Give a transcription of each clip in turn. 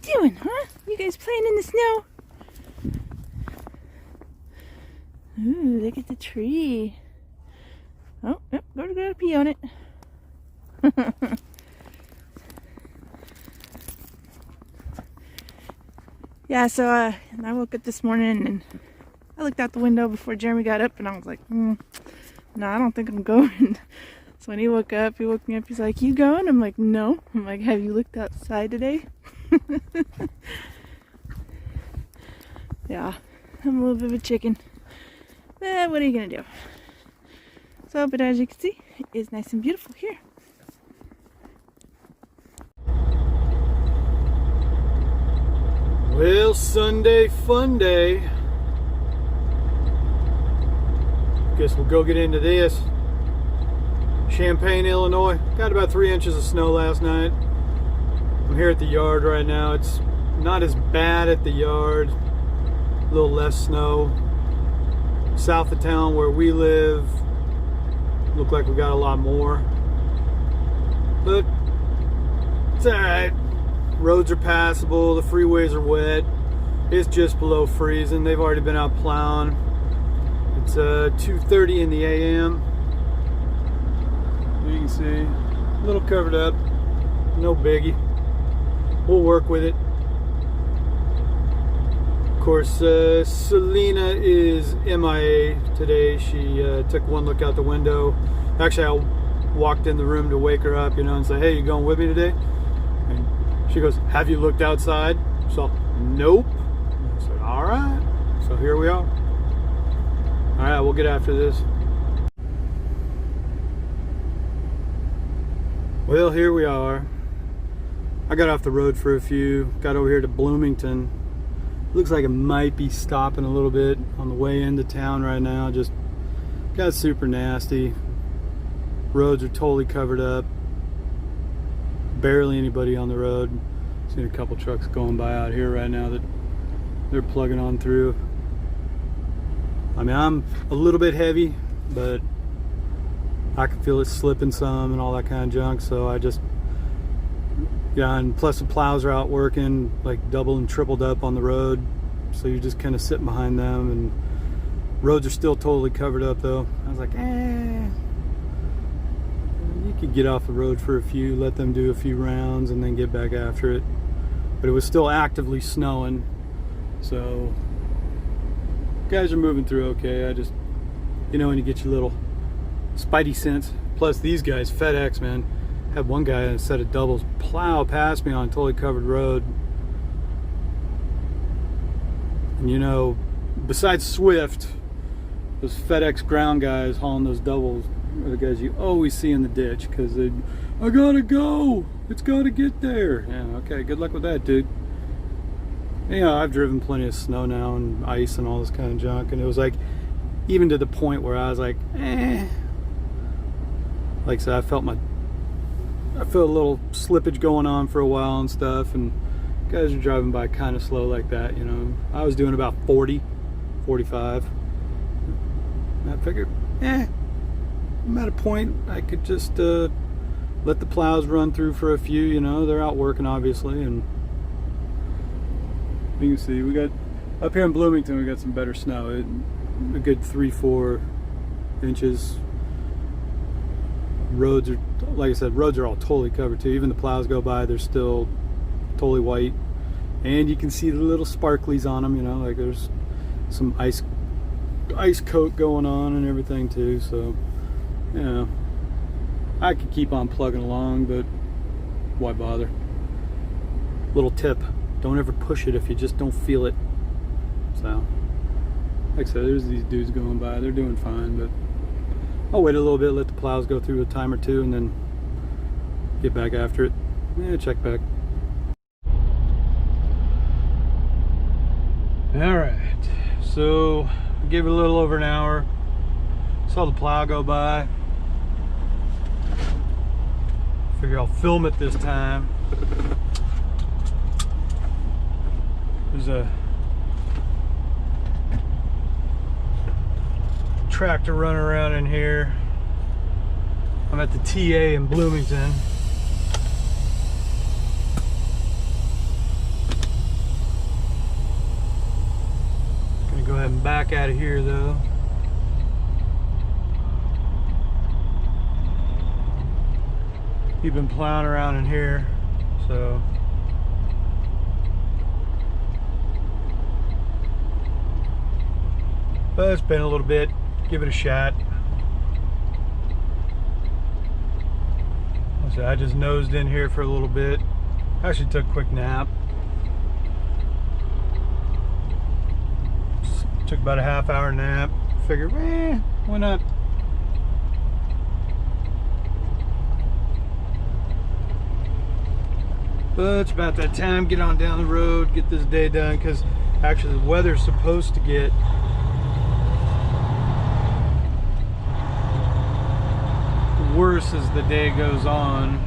doing, huh? You guys playing in the snow? Ooh, look at the tree. Oh, yep, go pee on it. Yeah, so I woke up this morning and I looked out the window before Jeremy got up and I was like, no, I don't think I'm going. So when he woke me up, he's like, you going? I'm like, no. I'm like, have you looked outside today? Yeah, I'm a little bit of a chicken. But what are you gonna do? So, but as you can see, it is nice and beautiful here. Well, Sunday fun day. Guess we'll go get into this. Champaign, Illinois. Got about 3 inches of snow last night. I'm here at the yard right now. It's not as bad at the yard. A little less snow. South of town where we live, look like we got a lot more. But it's alright. Roads are passable, the freeways are wet. It's just below freezing. They've already been out plowing. It's 2:30 in the a.m. You can see, a little covered up. No biggie. We'll work with it. Of course, Selena is MIA today. She took one look out the window. Actually, I walked in the room to wake her up, and say, hey, you going with me today? And she goes, have you looked outside? So, nope. I said, all right. So here we are. All right, we'll get after this. Well, here we are. I got off the road for a few. Got over here to Bloomington. Looks like it might be stopping a little bit on the way into town right now. Just got super nasty. Roads are totally covered up. Barely anybody on the road. Seen a couple trucks going by out here right now that they're plugging on through. I mean, I'm a little bit heavy, but I can feel it slipping some and all that kind of junk, so I just, yeah, and plus the plows are out working like double and tripled up on the road, so you're just kind of sitting behind them, and roads are still totally covered up though. I was like, you could get off the road for a few, let them do a few rounds and then get back after it. But it was still actively snowing, so guys are moving through okay. I just, when you get your little spidey sense. Plus these guys, FedEx, man, had one guy in a set of doubles plow past me on a totally covered road. And besides Swift, those FedEx ground guys hauling those doubles are the guys you always see in the ditch, because I gotta go, it's gotta get there. Yeah, okay, good luck with that, dude. I've driven plenty of snow now and ice and all this kind of junk, and it was like, even to the point where I was like, like I said, I felt a little slippage going on for a while and stuff, and guys are driving by kind of slow like that, I was doing about 40, 45. I figured, I'm at a point I could just let the plows run through for a few, they're out working obviously, and you can see we got, up here in Bloomington, we got some better snow, a good 3-4 inches. Roads are, like I said, roads are all totally covered too. Even the plows go by, they're still totally white, and you can see the little sparklies on them, like there's some ice coat going on and everything too. So I could keep on plugging along, but why bother? Little tip, don't ever push it if you just don't feel it. So like I said, there's these dudes going by, they're doing fine, but I'll wait a little bit, let the plows go through a time or two, and then get back after it. Check back. Alright, so I gave it a little over an hour. Saw the plow go by. Figure I'll film it this time. There's a tractor running around in here. I'm at the TA in Bloomington. back out of here though. He's been plowing around in here, so. But it's been a little bit. Give it a shot. So I just nosed in here for a little bit. Actually took a quick nap. Took about a half-hour nap. Figured, why not? But it's about that time. Get on down the road, get this day done, because actually the weather's supposed to get worse as the day goes on.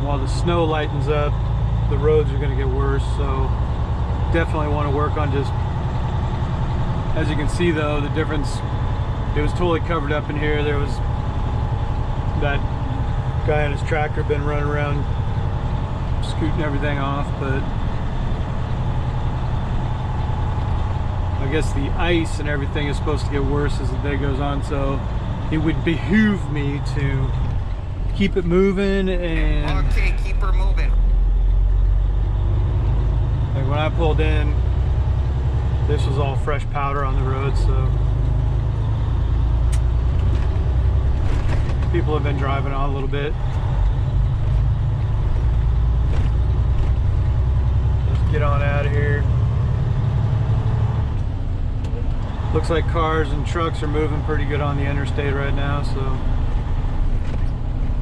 While the snow lightens up, the roads are going to get worse, so definitely want to work on just, as you can see though, the difference, it was totally covered up in here. There was that guy on his tractor been running around scooting everything off, but I guess the ice and everything is supposed to get worse as the day goes on, so it would behoove me to keep it moving. And okay, keep her moving. Like when I pulled in, this was all fresh powder on the road, so people have been driving on a little bit. Let's get on out of here. Looks like cars and trucks are moving pretty good on the interstate right now, so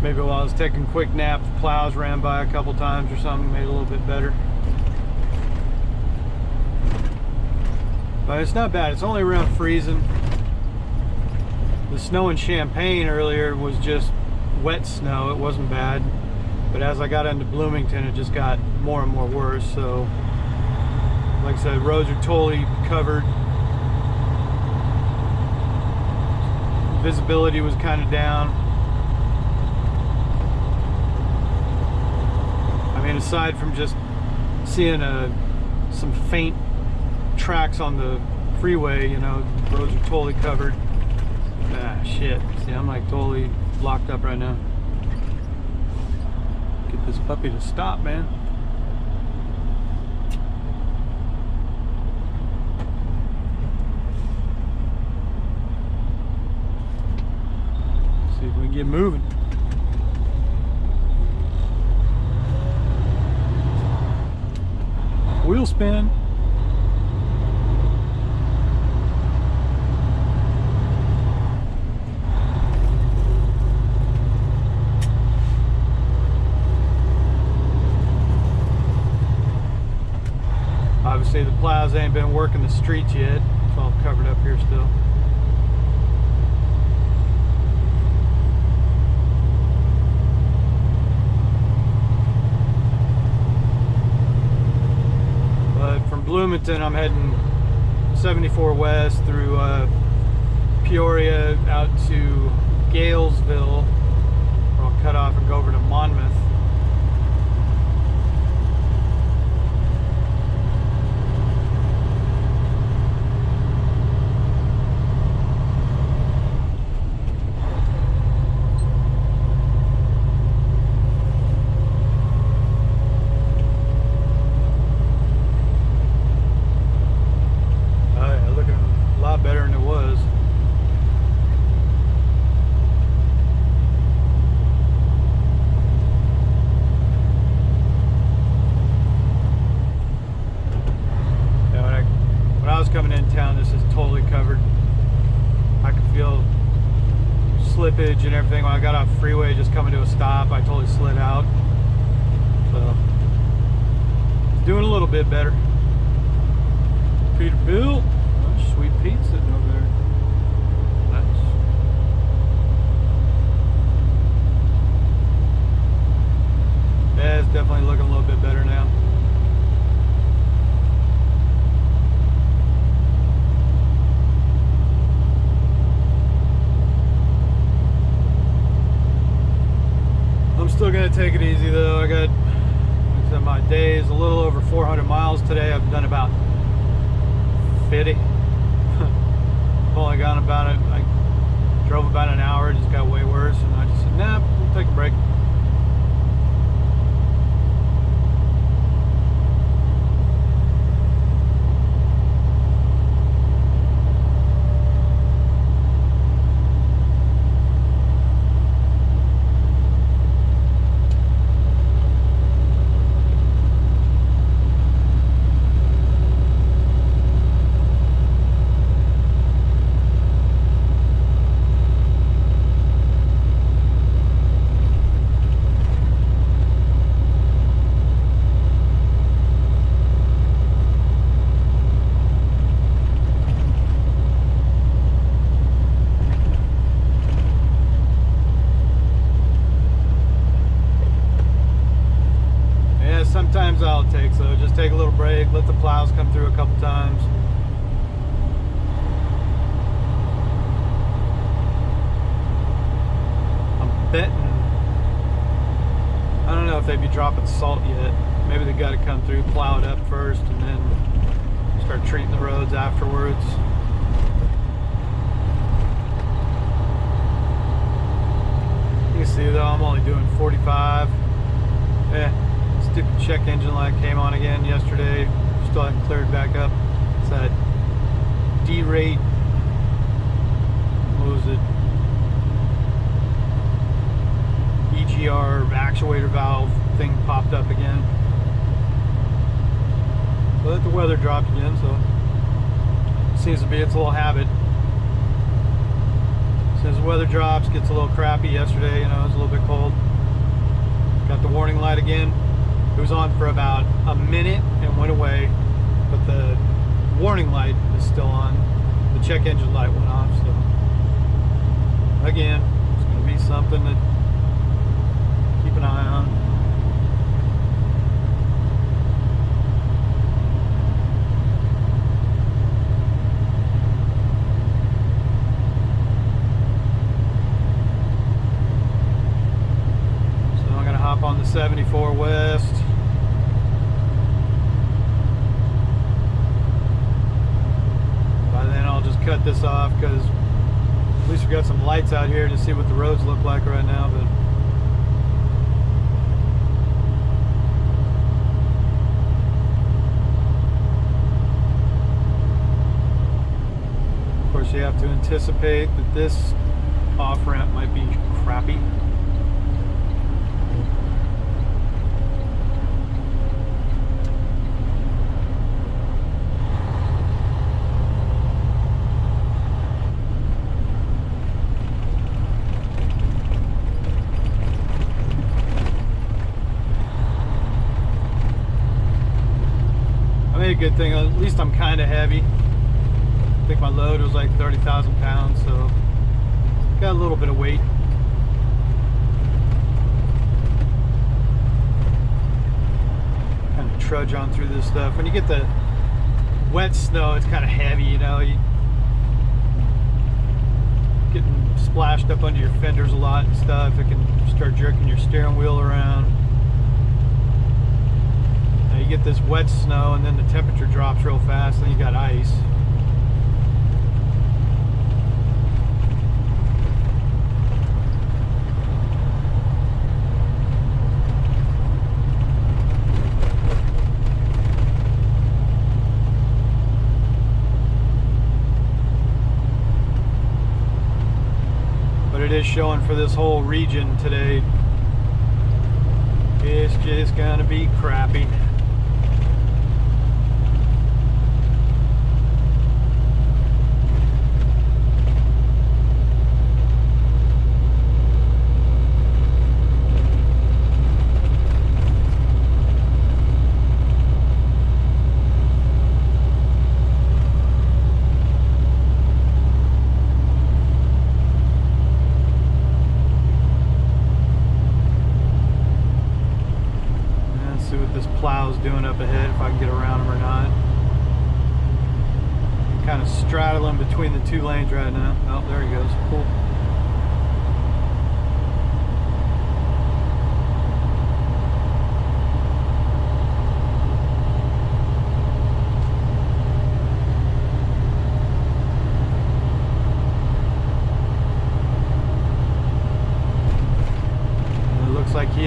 maybe while I was taking a quick nap, the plows ran by a couple times or something, made it a little bit better. But it's not bad. It's only around freezing. The snow in Champaign earlier was just wet snow. It wasn't bad. But as I got into Bloomington, it just got more and more worse. So, like I said, roads are totally covered. Visibility was kind of down. I mean, aside from just seeing some faint tracks on the freeway, you know, roads are totally covered. Ah, shit. See, I'm like totally locked up right now. Get this puppy to stop, man. See if we can get moving. Wheel spin. Obviously the plows ain't been working the streets yet. It's all covered up here still. But from Bloomington I'm heading 74 west through Peoria out to Galesville, where I'll cut off and go over to Monmouth. Better than it was. Yeah, when I was coming in town, this is totally covered. I could feel slippage and everything. When I got off the freeway, just coming to a stop, I totally slid out. So it's doing a little bit better. Peterbilt. Sweet Pete sitting over there. Nice. Yeah, it's definitely looking a little bit better now. I'm still gonna take it easy though. I'm my day is a little over 400 miles today. I've done about 50. I've only gone about it. I drove about an hour. It just got way worse, and I just said, nah, we'll take a break. Sometimes all it takes, though, just take a little break, let the plows come through a couple times. I'm betting, I don't know if they'd be dropping salt yet. Maybe they got to come through, plow it up first, and then start treating the roads afterwards. You can see, though, I'm only doing 45. Stupid check engine light came on again yesterday. Still haven't cleared back up. It's that D-rate, what was it? EGR actuator valve thing popped up again. But the weather dropped again, so it seems to be its a little habit. As soon as the weather drops, gets a little crappy. Yesterday, you know, it was a little bit cold. Got the warning light again. It was on for about a minute and went away, but the warning light is still on. The check engine light went off, so again, it's going to be something to keep an eye on. So I'm going to hop on the 74 West. Cut this off because at least we got some lights out here to see what the roads look like right now. But of course you have to anticipate that this off ramp might be crappy. A good thing, at least I'm kind of heavy. I think my load was like 30,000 pounds, so got a little bit of weight. Kind of trudge on through this stuff. When you get the wet snow, it's kind of heavy, you know. You getting splashed up under your fenders a lot and stuff. It can start jerking your steering wheel around. You get this wet snow and then the temperature drops real fast and then you got ice. But it is showing for this whole region today. It's just gonna be crappy. Plows doing up ahead, if I can get around them or not. Kind of straddling between the two lanes right now. Oh, there he goes. Cool.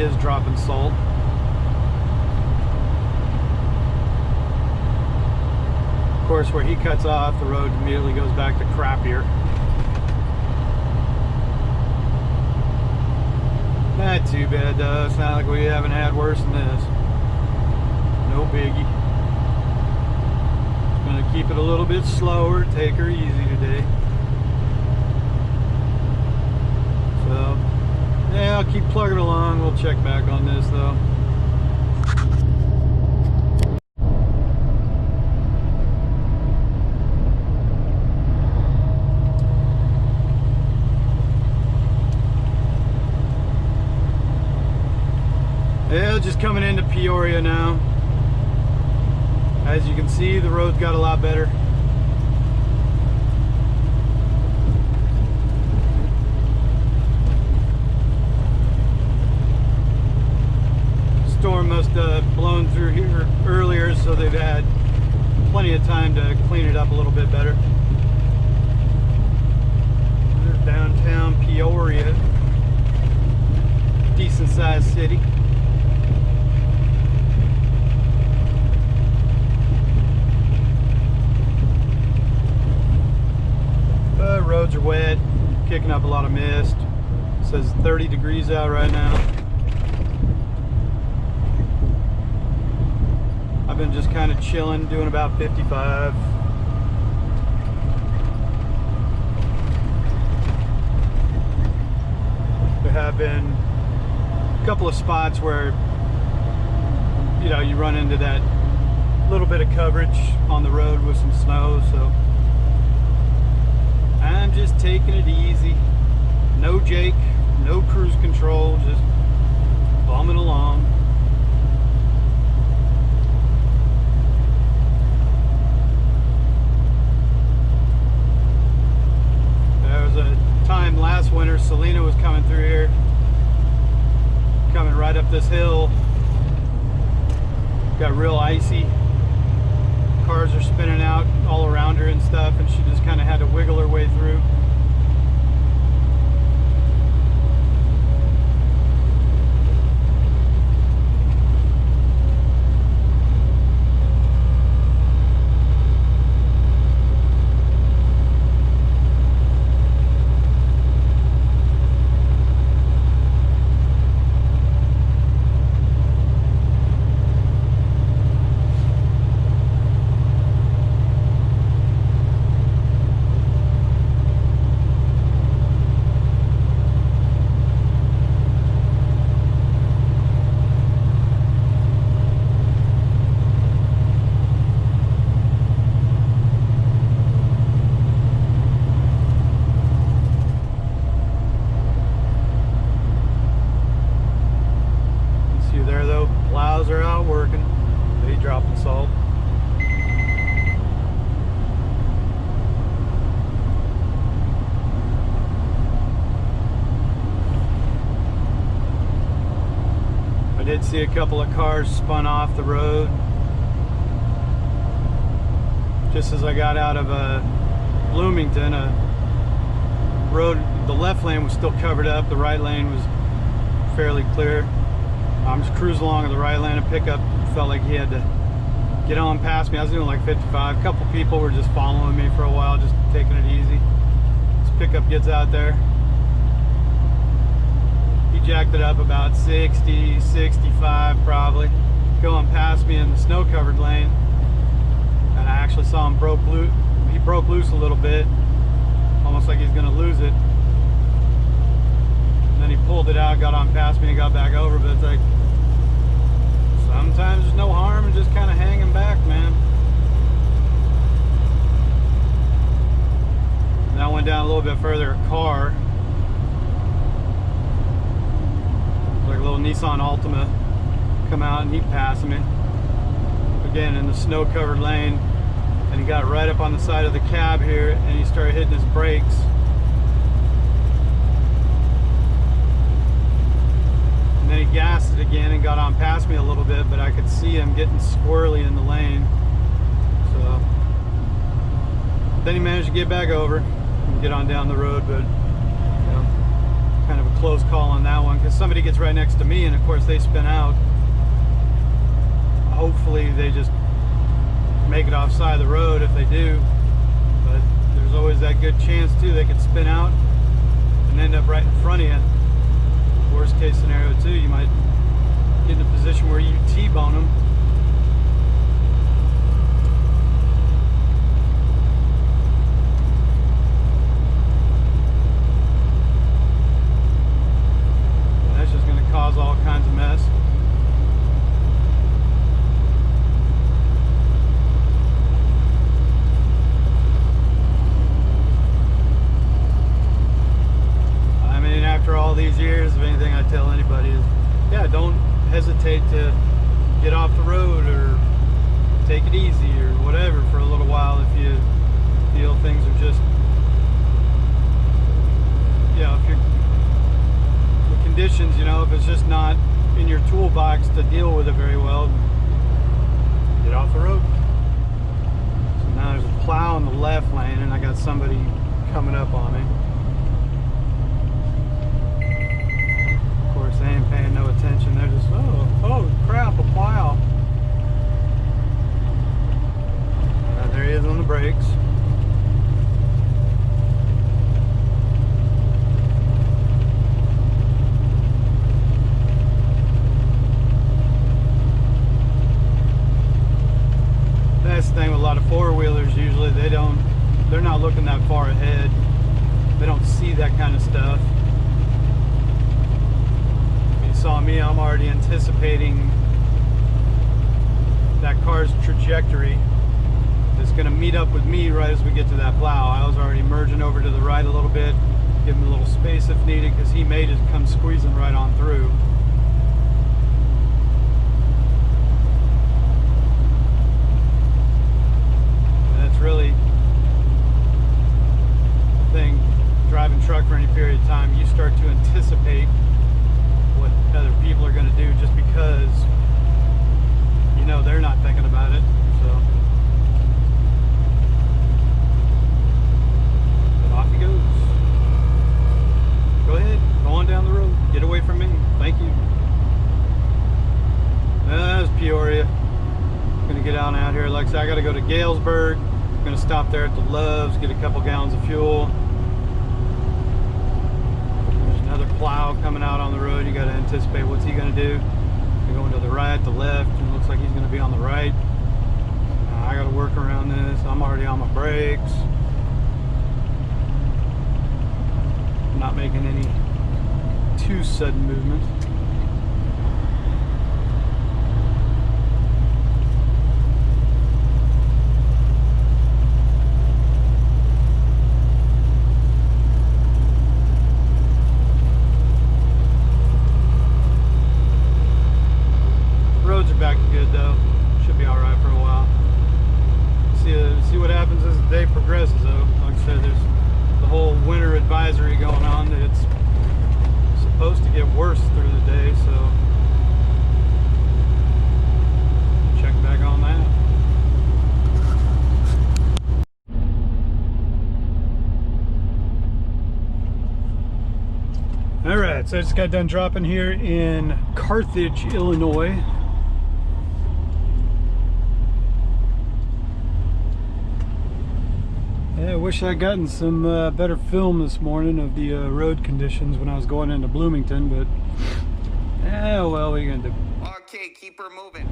is dropping salt. Of course, where he cuts off, the road immediately goes back to crappier. Not too bad though. It's not like we haven't had worse than this. No biggie. Just gonna keep it a little bit slower, take her easy today. So, yeah, I'll keep plugging along. We'll check back on this though. Yeah, just coming into Peoria now. As you can see, the road's got a lot better. Storm must have blown through here earlier, so they've had plenty of time to clean it up a little bit better. There's downtown Peoria. Decent sized city. Roads are wet, kicking up a lot of mist. It says 30 degrees out right now. I've been just kind of chilling, doing about 55. There have been a couple of spots where, you know, you run into that little bit of coverage on the road with some snow, so I'm just taking it easy. No Jake, no cruise control, just bumming along. There was a time last winter, Selena was coming through here, coming right up this hill. Got real icy. Cars are spinning out all around her and stuff, and she just kind of had to wiggle her way through. Plows are out working. They dropping salt. I did see a couple of cars spun off the road just as I got out of Bloomington. Road, the left lane was still covered up, the right lane was fairly clear. I'm just cruising along in the right lane. A pickup felt like he had to get on past me. I was doing like 55. A couple people were just following me for a while, just taking it easy. This pickup gets out there. He jacked it up about 60, 65 probably, going past me in the snow-covered lane. And I actually saw him broke loose. He broke loose a little bit, almost like he's gonna lose it. Then he pulled it out, got on past me, and got back over. But it's like, sometimes there's no harm in just kind of hanging back, man. And I went down a little bit further, a car, like a little Nissan Altima, come out and he passed me. Again, in the snow-covered lane, and he got right up on the side of the cab here, and he started hitting his brakes. Then he gassed it again and got on past me a little bit, but I could see him getting squirrely in the lane. So then he managed to get back over and get on down the road, but you know, kind of a close call on that one because because somebody gets right next to me and of course they spin out. Hopefully they just make it off side of the road if they do, but there's always that good chance too they could spin out and end up right in front of you. Worst case scenario too, you might get in a position where you T-bone them. That's just going to cause all kinds of mess. After all these years, if anything I tell anybody is, yeah, don't hesitate to get off the road or take it easy or whatever for a little while if you feel things are just, you know, if you're, the conditions, you know, if it's just not in your toolbox to deal with it very well, get off the road. So now there's a plow in the left lane and I got somebody coming up on me. They ain't paying no attention. They're just, oh crap, a plow. There he is on the brakes. That's the thing with a lot of four-wheelers. Usually they're not looking that far ahead. They don't see that kind of stuff. Saw me, I'm already anticipating that car's trajectory. It's going to meet up with me right as we get to that plow. I was already merging over to the right a little bit, give him a little space if needed, because he may just come squeezing right on through. That's really the thing, driving truck for any period of time, you start to anticipate what other people are going to do just because you know they're not thinking about it. So but off he goes. Go ahead, go on down the road, get away from me, thank you. That's Peoria. I'm gonna get out here. Like I said, I gotta go to Galesburg. I'm gonna stop there at the Loves, get a couple gallons of fuel. Another plow coming out on the road. You got to anticipate what's he going to do. They're going to the right, the left, and it looks like he's going to be on the right. I got to work around this. I'm already on my brakes. I'm not making any too sudden movements. Back to good though. Should be alright for a while. See what happens as the day progresses though. Like I said, there's the whole winter advisory going on that it's supposed to get worse through the day, so check back on that. Alright, so I just got done dropping here in Carthage, Illinois. Yeah, I wish I'd gotten some better film this morning of the road conditions when I was going into Bloomington, but yeah, well, what are you gonna do? Okay, keep her moving.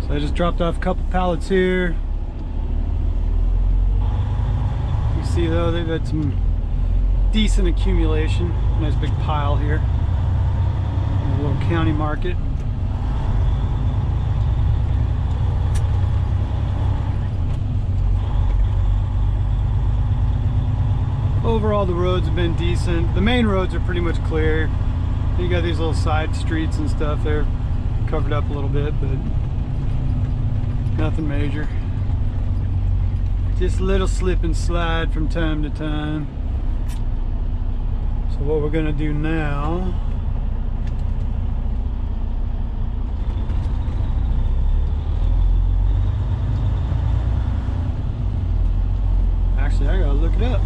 So I just dropped off a couple pallets here. You see though, they've had some decent accumulation. Nice big pile here. A little county market. Overall, the roads have been decent. The main roads are pretty much clear. You got these little side streets and stuff. They're covered up a little bit, but nothing major. Just a little slip and slide from time to time. So what we're gonna do now, actually I gotta look it up.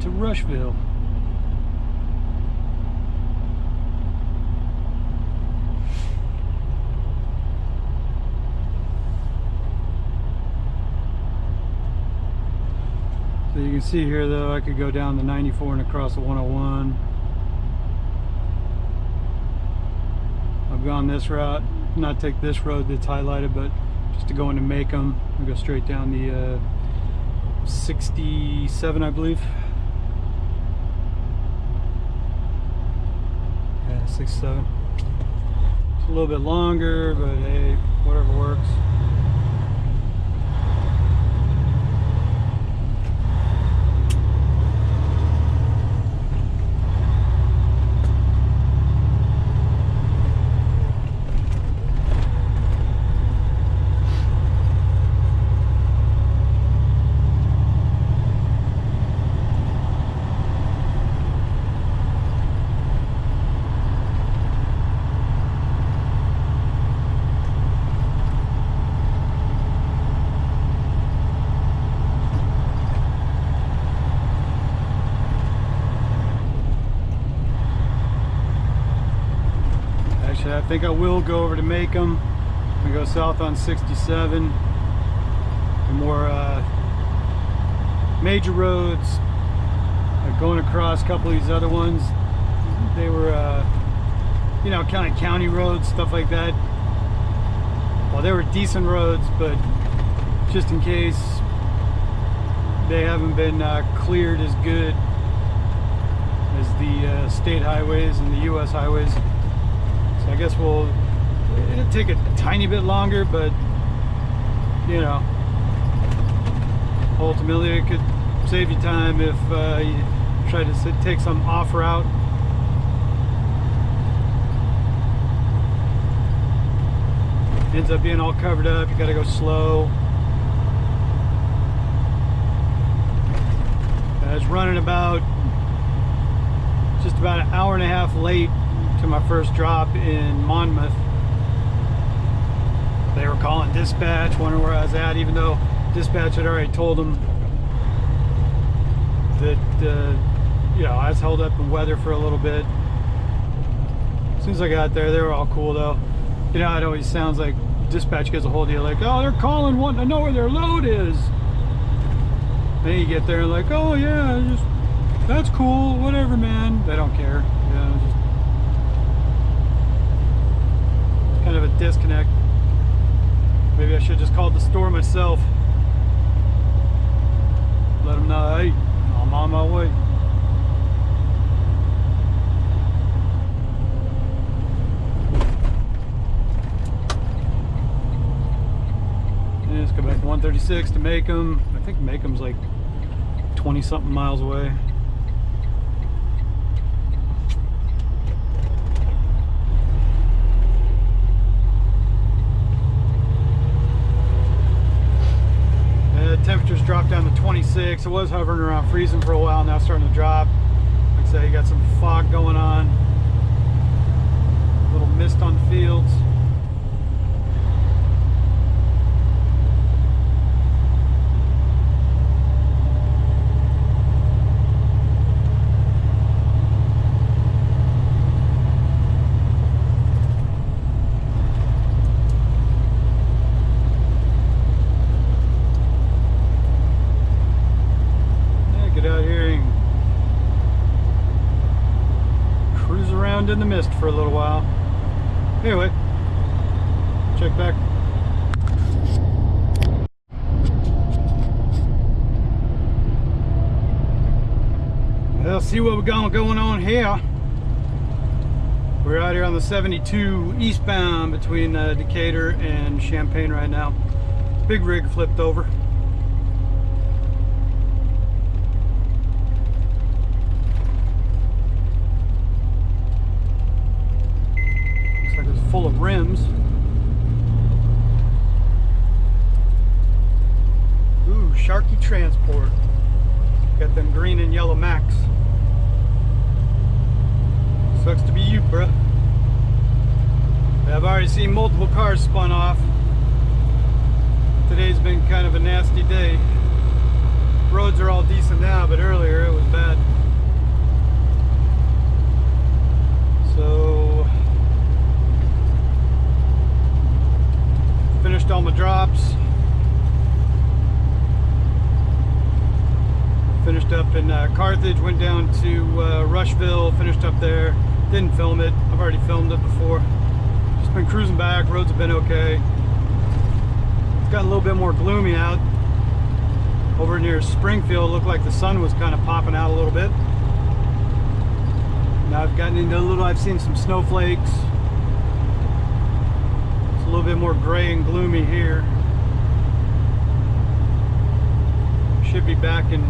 to Rushville. So you can see here though, I could go down the 94 and across the 101. I've gone this route, not take this road that's highlighted, but just to go into Macomb. I go straight down the 67, I believe. Yeah, 67. It's a little bit longer, but hey, whatever works. I think I will go over to Macomb and go south on 67. The more major roads, going across a couple of these other ones, they were, you know, kind of county roads, stuff like that. Well, they were decent roads, but just in case they haven't been cleared as good as the state highways and the U.S. highways. So I guess it'll take a tiny bit longer, but you know, ultimately it could save you time if you try to take some off route. Ends up being all covered up, you gotta go slow. I was running just about an hour and a half late to my first drop in Monmouth. They were calling dispatch, wondering where I was at, even though dispatch had already told them that you know, I was held up in weather for a little bit. As soon as I got there, they were all cool though. You know, it always sounds like dispatch gets a hold of you like, oh, they're calling, wanting to know where their load is. Then you get there and like, oh yeah, that's cool, whatever, man. They don't care. You know, just kind of a disconnect. Maybe I should just call the store myself. Let them know, hey, I'm on my way. And let's go back to 136 to Macomb. I think Macomb's like 20 something miles away. Temperatures dropped down to 26. It was hovering around freezing for a while, now starting to drop. Like I say, you got some fog going on, a little mist on the fields. In the mist for a little while. Anyway, check back. Well, see what we got going on here. We're out here on the 72 eastbound between Decatur and Champaign right now. Big rig flipped over. Full of rims. Ooh, Sharky Transport. Got them green and yellow Max. Sucks to be you, bruh. I've already seen multiple cars spun off. Today's been kind of a nasty day. roads are all decent now, but earlier it was bad. So finished all my drops. Finished up in Carthage, went down to Rushville, finished up there. Didn't film it, I've already filmed it before. Just been cruising back, roads have been okay. It's gotten a little bit more gloomy out. Over near Springfield, looked like the sun was kind of popping out a little bit. Now I've gotten into I've seen some snowflakes. It's a little bit more gray and gloomy here. Should be back in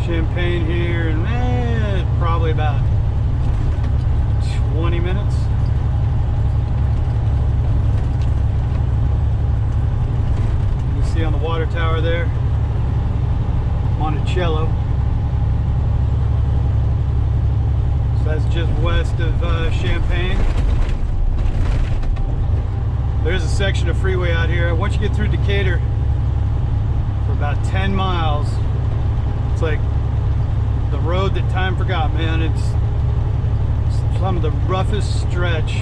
Champaign here in probably about 20 minutes. You can see on the water tower there, Monticello. So that's just west of Champaign. There's a section of freeway out here. Once you get through Decatur, for about 10 miles, it's like the road that time forgot, man. It's some of the roughest stretch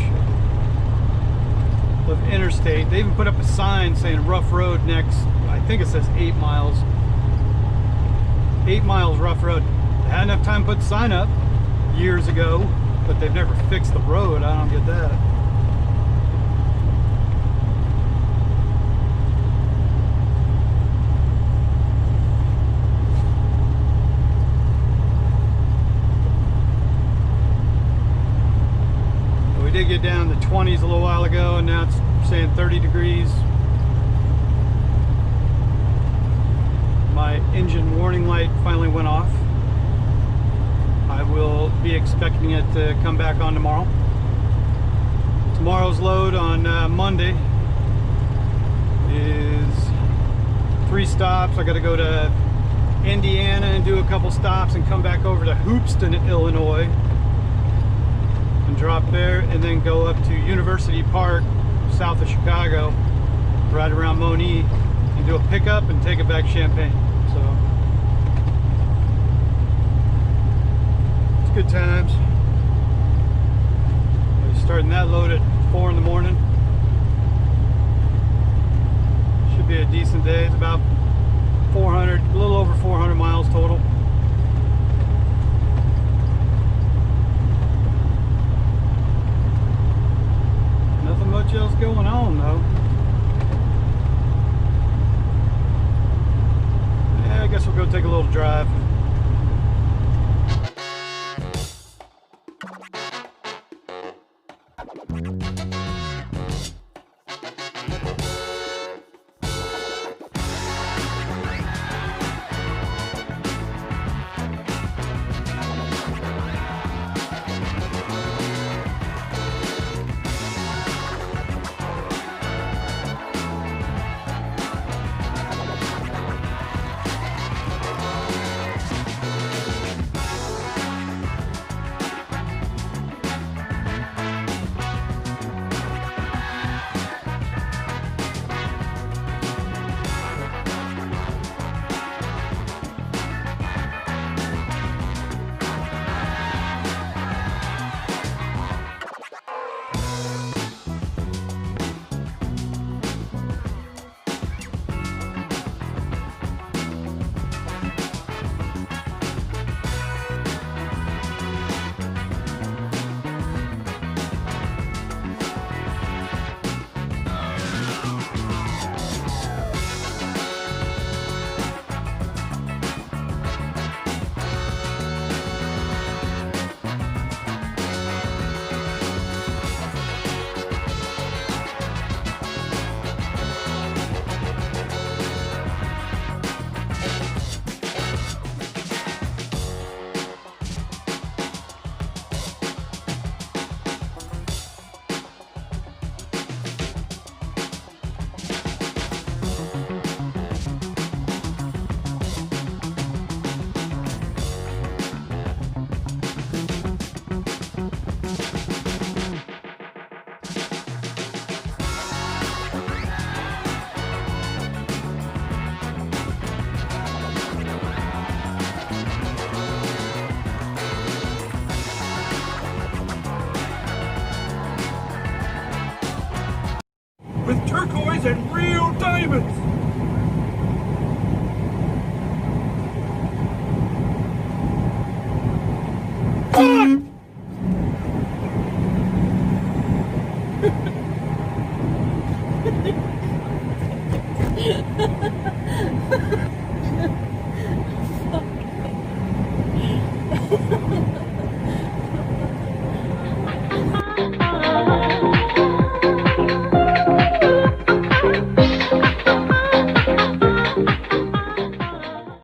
of interstate. They even put up a sign saying rough road next. I think it says 8 miles. 8 miles rough road. They had enough time to put the sign up years ago, but they've never fixed the road. I don't get that. We did get down to the 20s a little while ago, and now it's saying 30 degrees. My engine warning light finally went off. I will be expecting it to come back on tomorrow. Tomorrow's load on Monday is 3 stops. I got to go to Indiana and do a couple stops and come back over to Hoopeston, Illinois, and drop there, and then go up to University Park south of Chicago, right around Moni, and do a pickup and take it back to Champaign. So it's good times. We're starting that load at 4 in the morning. Should be a decent day. It's about 400, a little over 400 miles total. Nothing much else going on though. Yeah, I guess we'll go take a little drive. Fuck.